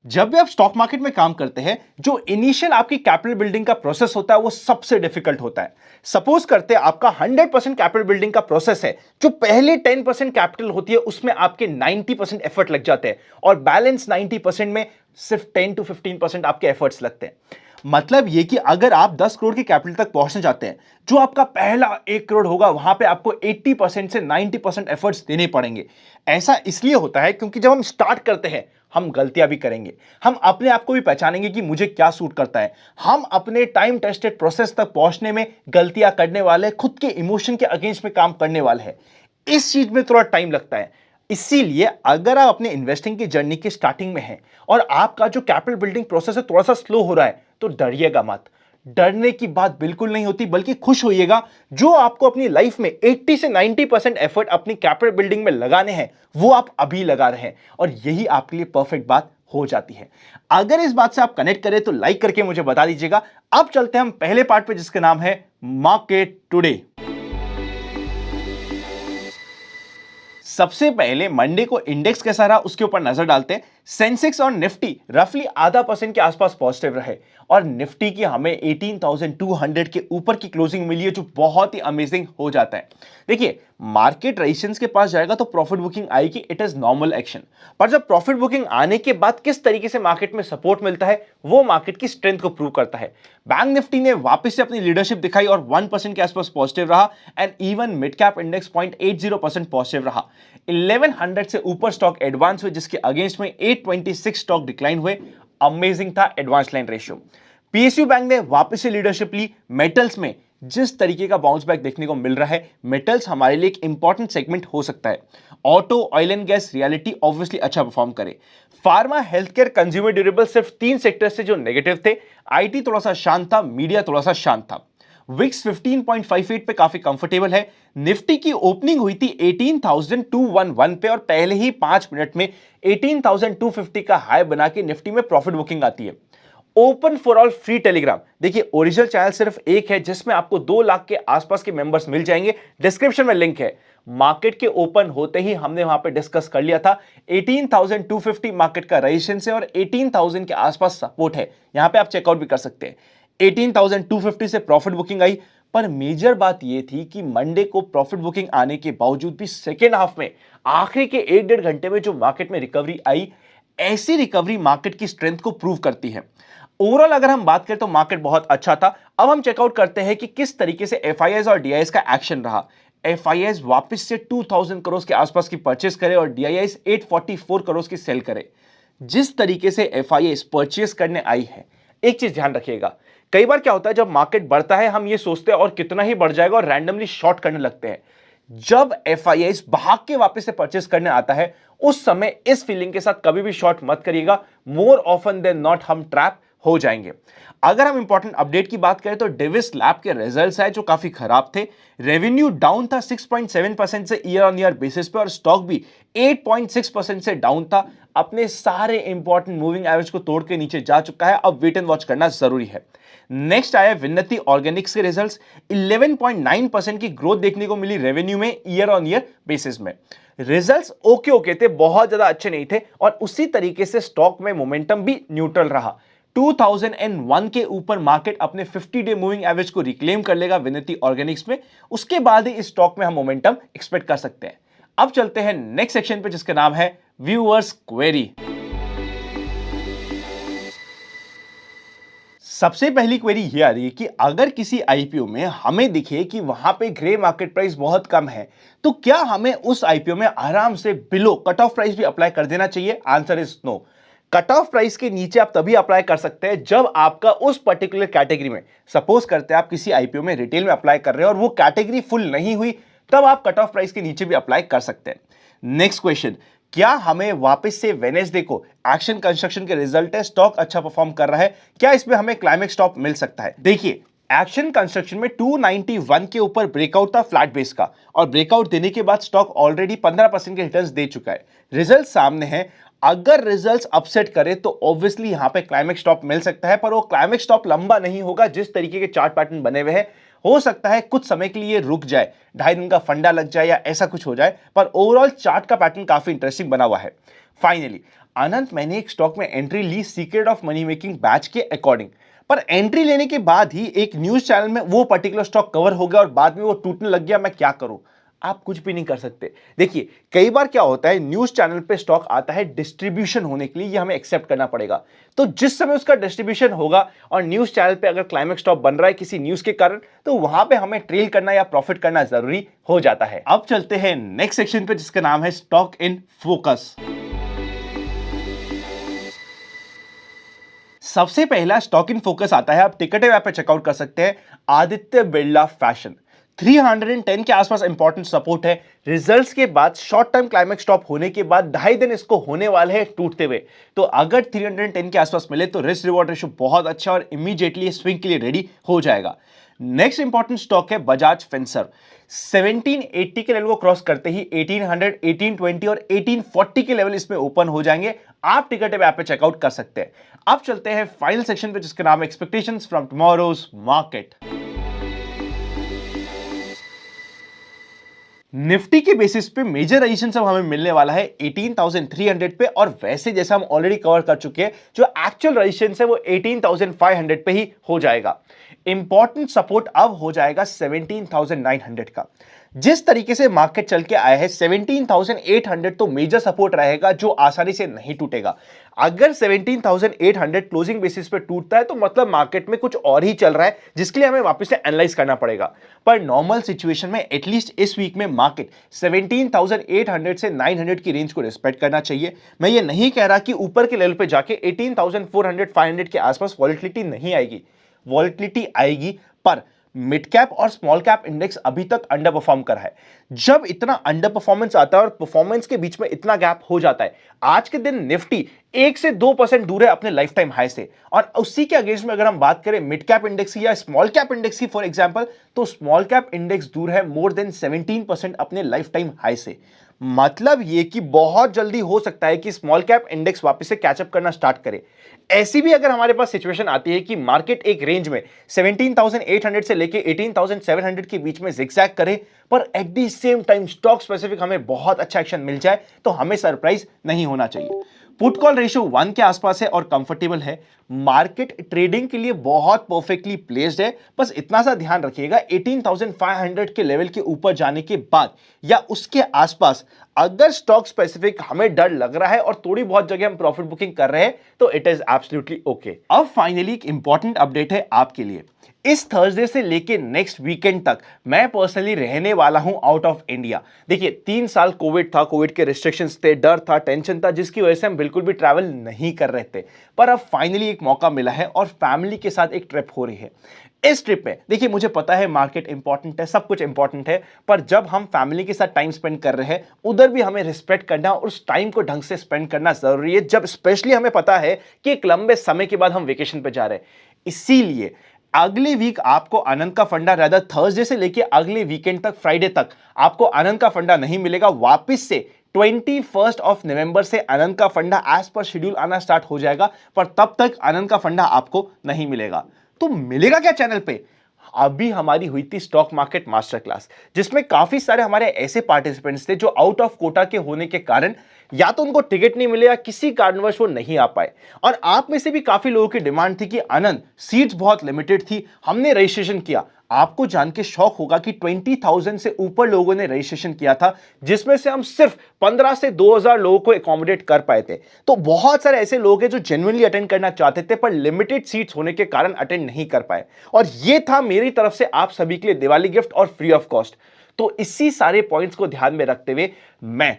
जब भी आप स्टॉक मार्केट में काम करते हैं, जो इनिशियल आपकी कैपिटल बिल्डिंग का प्रोसेस होता है वो सबसे डिफिकल्ट होता है। सपोज करते हैं आपका 100% कैपिटल बिल्डिंग का प्रोसेस है, जो पहले 10% कैपिटल होती है उसमें आपके 90% एफर्ट लग जाते हैं और बैलेंस 90% में सिर्फ 10 to 15% आपके एफर्ट्स लगते हैं। मतलब ये कि अगर आप 10 करोड़ की कैपिटल तक पहुंचना चाहते हैं, जो आपका पहला 1 करोड़ होगा, वहां पे आपको 80% से 90% एफर्ट्स देने पड़ेंगे। ऐसा इसलिए होता है क्योंकि जब हम स्टार्ट करते हैं, हम गलतियां भी करेंगे, हम अपने आप को भी पहचानेंगे कि मुझे क्या सूट करता है। हम अपने टाइम टेस्टेड प्रोसेस तक पहुंचने में गलतियां करने वाले, खुद के इमोशन के अगेंस्ट में काम करने वाले हैं। इस चीज में थोड़ा टाइम लगता है। इसीलिए अगर आप अपने इन्वेस्टिंग की जर्नी के स्टार्टिंग में हैं और आपका जो कैपिटल बिल्डिंग प्रोसेस है थोड़ा सा स्लो हो रहा है, तो डरिएगा मत। डरने की बात बिल्कुल नहीं होती, बल्कि खुश होइएगा। जो आपको अपनी लाइफ में 80 से 90% एफर्ट अपनी कैपिटल बिल्डिंग में लगाने हैं, वो आप अभी लगा रहे हैं और यही आपके लिए परफेक्ट बात हो जाती है। अगर इस बात से आप कनेक्ट करें तो लाइक करके मुझे बता दीजिएगा। अब चलते हैं हम पहले पार्ट पे, जिसका नाम है मार्केट टुडे। सबसे पहले मंडे को इंडेक्स कैसा रहा उसके ऊपर नजर डालते हैं। सेंसेक्स और निफ्टी रफली ½ % के आसपास पॉजिटिव रहे और निफ्टी की हमें 18,200 के ऊपर की क्लोजिंग मिली है, जो बहुत ही अमेजिंग हो जाता है। देखिए, मार्केट रेजिस्टेंस के पास जाएगा तो प्रॉफिट बुकिंग आएगी, इट इज नॉर्मल एक्शन। पर जब प्रॉफिट बुकिंग आने के बाद किस तरीके से मार्केट में सपोर्ट मिलता है, वो मार्केट की स्ट्रेंथ को प्रूव करता है। बैंक निफ्टी ने वापस से अपनी लीडरशिप दिखाई और 1% के आसपास पॉजिटिव रहा and even mid cap index 0.80% positive रहा। 1100 से ऊपर स्टॉक एडवांस हुए, जिसके अगेंस्ट में 826 स्टॉक डिक्लाइन हुए। अमेजिंग था advance line ratio. PSU bank ने वापस से लीडरशिप ली। मेटल्स में जिस तरीके का बाउंस बैक देखने को मिल रहा है, मेटल्स हमारे लिए एक इंपॉर्टेंट सेगमेंट हो सकता है। Auto, oil and gas, reality obviously अच्छा परफॉर्म करे। Pharma, health care, consumer durable सिर्फ 3 सेक्टर से जो नेगेटिव थे। आईटी थोड़ा सा शांत था, मीडिया थोड़ा सा शांत था। विक्स 15.58 पे काफी कंफर्टेबल है। निफ्टी की ओपनिंग हुई थी 18,211 पे और पहले ही 5 मिनट में 18,250 का हाई बना के निफ्टी में प्रॉफिट बुकिंग आती है। Open for all free Telegram. देखिए, ओरिजिनल चैनल सिर्फ एक है जिसमें आपको 2 लाख के आसपास के मेंबर्स मिल जाएंगे। डिस्क्रिप्शन में लिंक है। मार्केट के ओपन होते ही हमने वहां पे डिस्कस कर लिया था। 18,250 मार्केट का रेजिस्टेंस है और 18,000 के आसपास सपोर्ट है। यहां पे आप चेकआउट भी कर सकते हैं। 18,250 से प्रॉफिट बुकिंग आई। पर मेजर बात यह थी कि मंडे को प्रॉफिट बुकिंग आने के बावजूद भी सेकेंड हाफ में आखिरी के 1-1.5 घंटे में जो मार्केट में रिकवरी आई, ऐसी रिकवरी मार्केट की स्ट्रेंथ को प्रूव करती है। ओवरऑल अगर हम बात करें तो मार्केट बहुत अच्छा था। अब हम चेकआउट करते हैं कि किस तरीके से एफआईआईज और डीआईआईज का एक्शन रहा। एफआईआईज वापस से 2000 करोड़ के आसपास की परचेस करे और डीआईआईज 844 करोड़ की सेल करे। जिस तरीके से एफआईआईज परचेस करने आई है, एक चीज ध्यान रखिएगा, कई बार क्या होता है जब मार्केट बढ़ता है हम ये सोचते हैं और कितना ही बढ़ जाएगा और रैंडमली शॉर्ट करने लगते हैं। जब एफआईआईज भाग के वापस से परचेस करने आता है, उस समय इस फीलिंग के साथ कभी भी शॉर्ट मत करिएगा। मोर ऑफन देन नॉट हम ट्रैप हो जाएंगे। अगर हम इंपॉर्टेंट अपडेट की बात करें तो डेविस लैब के रिजल्ट्स आए जो काफी खराब थे। रेवेन्यू डाउन था 6.7% से ईयर ऑन ईयर बेसिस पे और स्टॉक भी 8.6% से डाउन था। अपने सारे इंपॉर्टेंट मूविंग एवरेज को तोड़ के नीचे जा चुका है। अब वेट एंड वॉच करना जरूरी है। नेक्स्ट आया विन्नति ऑर्गेनिक्स के रिजल्ट्स। 11.9% की ग्रोथ देखने को मिली रेवेन्यू में ईयर ऑन ईयर बेसिस में। रिजल्ट्स ओके थे, बहुत ज्यादा अच्छे नहीं थे और उसी तरीके से स्टॉक में मोमेंटम भी न्यूट्रल रहा। 2001 के ऊपर मार्केट अपने 50 डे मूविंग एवरेज को रिक्लेम कर लेगा विन्नति ऑर्गेनिक्स में। उसके बाद ही इस स्टॉक में हम मोमेंटम एक्सपेक्ट कर सकते हैं। अब चलते हैं नेक्स्ट सेक्शन पे, जिसका नाम है व्यूअर्स क्वेरी। सबसे पहली क्वेरी ये आ रही है कि अगर किसी आईपीओ में हमें दिखे कि वहां पे ग्रे मार्केट प्राइस बहुत कम है, तो क्या हमें उस आईपीओ में आराम से बिलो कट ऑफ प्राइस भी अप्लाई कर देना चाहिए? Answer is no. Cut off price के नीचे आप तभी अप्लाई कर सकते हैं जब आपका उस पर्टिकुलर कैटेगरी में, सपोज करते हैं आप किसी आईपीओ में रिटेल में अप्लाई कर रहे हैं और वो कैटेगरी फुल नहीं हुई, तब आप कट ऑफ प्राइस के नीचे भी अप्लाई कर सकते हैं। नेक्स्ट क्वेश्चन, क्या हमें वापस से वेडनेसडे को एक्शन कंस्ट्रक्शन के रिजल्ट है, स्टॉक अच्छा परफॉर्म कर रहा है, क्या इसमें हमें क्लाइमेक्स स्टॉप मिल सकता है? देखिए, एक्शन कंस्ट्रक्शन में 291 के ऊपर ब्रेकआउट था फ्लैट बेस का और ब्रेकआउट देने के बाद स्टॉक ऑलरेडी 15% के रिटर्न्स दे चुका है। रिजल्ट सामने है। अगर रिजल्ट्स अपसेट करे तो ऑब्वियसली यहां पे क्लाइमेक्स स्टॉप मिल सकता है, पर वो क्लाइमेक्स स्टॉप लंबा नहीं होगा। जिस तरीके के चार्ट पैटर्न बने हुए हैं, हो सकता है कुछ समय के लिए रुक जाए, 2.5 दिन का फंडा लग जाए या ऐसा कुछ हो जाए, पर ओवरऑल चार्ट का पैटर्न काफी इंटरेस्टिंग बना हुआ है। फाइनली अनंत मैंने एक स्टॉक में एंट्री ली secret of money making batch के अकॉर्डिंग, पर एंट्री लेने के बाद ही एक न्यूज चैनल में वो पर्टिकुलर स्टॉक कवर हो गया और बाद में वो टूटने लग गया। मैं क्या करूं? आप कुछ भी नहीं कर सकते। देखिए, कई बार क्या होता है, न्यूज चैनल पे स्टॉक आता है डिस्ट्रीब्यूशन होने के लिए, ये हमें एक्सेप्ट करना पड़ेगा। तो जिस समय उसका डिस्ट्रीब्यूशन होगा और न्यूज चैनल पे अगर क्लाइमेक्स स्टॉप बन रहा है किसी न्यूज के कारण, तो वहां पे हमें ट्रेल करना या प्रॉफिट करना जरूरी हो जाता है। अब चलते हैं नेक्स्ट सेक्शन पे जिसका नाम है स्टॉक इन फोकस। सबसे पहला स्टॉक इन फोकस आता है, आप टिकट ऐप पे चेकआउट कर सकते हैं, आदित्य बिरला फैशन। 310 के आसपास इंपॉर्टेंट सपोर्ट है। रिजल्ट्स के बाद शॉर्ट टर्म क्लाइमेक्स स्टॉप होने के बाद 2.5 दिन इसको होने वाले हैं टूटते हुए। तो अगर 310 के आसपास मिले तो रिस्क रिवॉर्ड रेशियो बहुत अच्छा और इमीडिएटली स्विंग के लिए रेडी हो जाएगा। नेक्स्ट इंपॉर्टेंट स्टॉक है बजाज फिनसर्व। 1780 के लेवल को क्रॉस करते ही 1800, 1820 और 1840 के लेवल इसमें ओपन हो जाएंगे। आप टिकट ऐप पे चेकआउट कर सकते हैं। अब चलते हैं फाइनल सेक्शन पे जिसका नाम है expectations from tomorrow's market. Nifty के बेसिस पे मेजर रेजिस्टेंस अब हमें मिलने वाला है 18,300 पे, और वैसे जैसा हम ऑलरेडी कवर कर चुके हैं, जो एक्चुअल रेजिस्टेंस है वो 18,500 पे ही हो जाएगा। इंपॉर्टेंट सपोर्ट अब हो जाएगा 17,900 का। जिस तरीके से मार्केट चल के आया है 17,800 तो मेजर सपोर्ट रहेगा जो आसानी से नहीं टूटेगा। अगर 17,800 क्लोजिंग बेसिस पे टूटता है तो मतलब मार्केट में कुछ और ही चल रहा है, जिसके लिए हमें वापस से एनालाइज करना पड़ेगा। पर नॉर्मल सिचुएशन में एटलीस्ट इस वीक में मार्केट 17,800 से 900 की रेंज को रिस्पेक्ट करना चाहिए। मैं ये नहीं कह रहा कि ऊपर के लेवल पे जाके 18,400 500 के आसपास वॉलेटिलिटी नहीं आएगी, वॉलेटिलिटी आएगी, पर मिड कैप और स्मॉल कैप इंडेक्स अभी तक अंडर परफॉर्म कर रहा है। जब इतना अंडर परफॉर्मेंस आता है और परफॉर्मेंस के बीच में इतना गैप हो जाता है, आज के दिन निफ्टी 1 से 2% दूर है अपने लाइफ टाइम हाई से, और उसी के अगेंस्ट में अगर हम बात करें मिड कैप इंडेक्स की या स्मॉल कैप इंडेक्स की फॉर एग्जांपल, तो स्मॉल कैप इंडेक्स दूर है मोर देन 17% अपने लाइफ टाइम हाई से। मतलब ये कि बहुत जल्दी हो सकता है कि स्मॉल कैप इंडेक्स वापस से कैचअप करना स्टार्ट करे। ऐसी भी अगर हमारे पास सिचुएशन आती है कि मार्केट एक रेंज में 17,800 से लेके 18,700 के बीच में जिगजैग करे, पर at the same time stock specific हमें बहुत अच्छा एक्शन मिल जाए, तो हमें सरप्राइज नहीं होना चाहिए। पुट कॉल रेशियो 1 के आसपास है और कंफर्टेबल है। मार्केट ट्रेडिंग के लिए बहुत परफेक्टली प्लेस्ड है। बस इतना सा ध्यान रखिएगा, 18,500 के लेवल के ऊपर जाने के बाद या उसके आसपास अगर स्टॉक स्पेसिफिक हमें डर लग रहा है और थोड़ी बहुत जगह हम प्रॉफिट बुकिंग कर रहे हैं, तो इट इज एब्सोल्युटली ओके। अब फाइनली एक इंपॉर्टेंट अपडेट है आपके लिए। इस थर्सडे से लेके नेक्स्ट वीकेंड तक मैं पर्सनली रहने वाला हूं आउट ऑफ इंडिया। देखिए, 3 साल कोविड था, कोविड के रिस्ट्रिक्शंस थे, डर था, टेंशन था, जिसकी वजह से हम बिल्कुल भी ट्रैवल नहीं कर रहे थे। पर अब फाइनली एक मौका मिला है और फैमिली के साथ एक ट्रिप हो रही है। इस ट्रिप में देखिए, मुझे पता है मार्केट इंपॉर्टेंट है, सब कुछ इंपॉर्टेंट है, पर जब हम फैमिली के साथ टाइम स्पेंड कर रहे हैं, उधर भी हमें रिस्पेक्ट करना और उस टाइम को ढंग से स्पेंड करना जरूरी है, जब स्पेशली हमें पता है कि एक लंबे समय के बाद हम वेकेशन पे जा रहे हैं। इसीलिए अगले वीक आपको आनंद का फंडा, रादर थर्सडे से लेके अगले वीकेंड तक, फ्राइडे तक आपको आनंद का फंडा नहीं मिलेगा। वापस से 21 ऑफ नवंबर से आनंद का फंडा एज पर शेड्यूल आना स्टार्ट हो जाएगा, पर तब तक आनंद का फंडा आपको नहीं मिलेगा। तो मिलेगा क्या चैनल पे? अभी हमारी हुई थी स्टॉक मार्केट मास्टर क्लास, जिसमें काफी सारे हमारे ऐसे पार्टिसिपेंट्स थे जो आउट ऑफ कोटा के होने के कारण या तो उनको टिकट नहीं मिले या किसी कारणवश वो नहीं आ पाए। और आप में से भी काफी लोगों की डिमांड थी कि आनंद सीट्स बहुत लिमिटेड थी, हमने रजिस्ट्रेशन किया। आपको जान के शौक होगा कि 20,000 से ऊपर लोगों ने रजिस्ट्रेशन किया था, जिसमें से हम सिर्फ 15 से 2,000 लोगों को एकोमोडेट कर पाए थे। तो बहुत सारे ऐसे लोग हैं जो जेन्युइनली अटेंड करना चाहते थे, पर लिमिटेड सीट्स होने के कारण अटेंड नहीं कर पाए। और यह था मेरी तरफ से आप सभी के लिए दिवाली गिफ्ट और फ्री ऑफ कॉस्ट। तो इसी सारे पॉइंट्स को ध्यान में रखते हुए मैं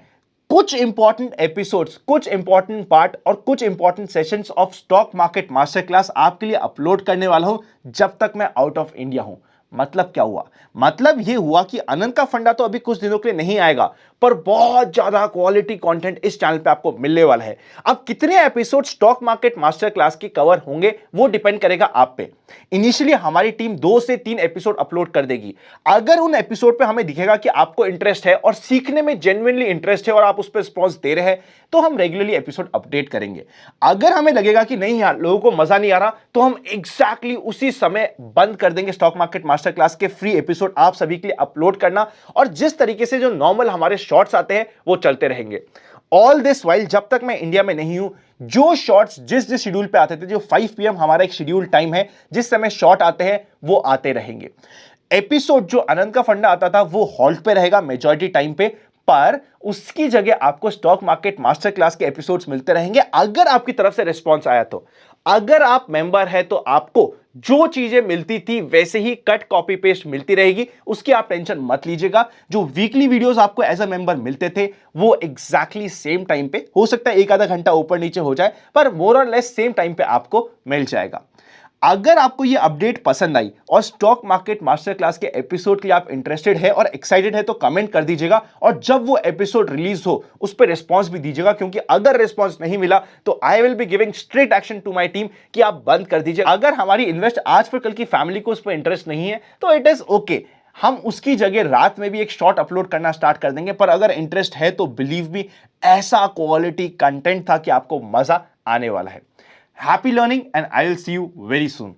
कुछ इंपॉर्टेंट एपिसोड्स, कुछ इंपॉर्टेंट पार्ट और कुछ important sessions of stock market master class आपके लिए अपलोड करने वाला हूं जब तक मैं आउट ऑफ इंडिया हूं। मतलब क्या हुआ? मतलब यह हुआ कि आनंद का फंडा तो अभी कुछ दिनों के लिए नहीं आएगा, पर बहुत ज्यादा क्वालिटी कंटेंट इस चैनल पे आपको मिलने वाला है। अब कितने episode stock market master class के कवर होंगे वो डिपेंड करेगा आप पे। इनिशियली हमारी टीम 2 से 3 एपिसोड अपलोड कर देगी। अगर उन एपिसोड पे हमें दिखेगा कि आपको इंटरेस्ट है और सीखने में जेन्युइनली इंटरेस्ट है और आप उस पर रिस्पॉन्स दे रहे हैं, तो हम रेगुलरली एपिसोड अपडेट करेंगे। अगर हमें लगेगा कि नहीं यार, लोगों को मजा नहीं आ रहा, तो हम एग्जैक्टली उसी समय बंद कर देंगे स्टॉक मार्केट मास्टर क्लास के फ्री एपिसोड आप सभी के लिए अपलोड करना, और जिस तरीके से जो नॉर्मल हमारे शॉर्ट्स आते हैं वो चलते रहेंगे। ऑल दिस वाइल जब तक मैं इंडिया में नहीं हूं, जो शॉट्स जिस जिस शेड्यूल पे आते थे, जो 5 PM हमारा एक शेड्यूल टाइम है जिस समय शॉट आते हैं, वो आते रहेंगे। एपिसोड जो अनंत का फंडा आता था वो हॉल्ट पे रहेगा मेजॉरिटी टाइम पे, पर उसकी जगह आपको स्टॉक मार्केट मास्टर क्लास के एपिसोड्स मिलते रहेंगे अगर आपकी तरफ से रिस्पॉन्स आया तो। अगर आप मेंबर है तो आपको जो चीजें मिलती थी वैसे ही कट कॉपी पेस्ट मिलती रहेगी, उसकी आप टेंशन मत लीजिएगा। जो वीकली वीडियोस आपको एज अ मेंबर मिलते थे वो एग्जैक्टली सेम टाइम पे, हो सकता है एक आधा घंटा ऊपर नीचे हो जाए, पर मोर और लेस सेम टाइम पे आपको मिल जाएगा। अगर आपको ये अपडेट पसंद आई और स्टॉक मार्केट मास्टर क्लास के एपिसोड के लिए आप इंटरेस्टेड है और एक्साइटेड है तो कमेंट कर दीजिएगा, और जब वो एपिसोड रिलीज हो उस पर रिस्पॉन्स भी दीजिएगा, क्योंकि अगर रिस्पॉन्स नहीं मिला तो I will be giving strict action to my team कि आप बंद कर दीजिए। अगर हमारी इन्वेस्ट आज फिर कल की फैमिली को उस पर इंटरेस्ट नहीं है तो इट इज ओके, हम उसकी जगह रात में भी एक शॉर्ट अपलोड करना स्टार्ट कर देंगे। पर अगर इंटरेस्ट है तो बिलीव मी, ऐसा क्वालिटी कंटेंट था कि आपको मजा आने वाला है। Happy learning and I will see you very soon.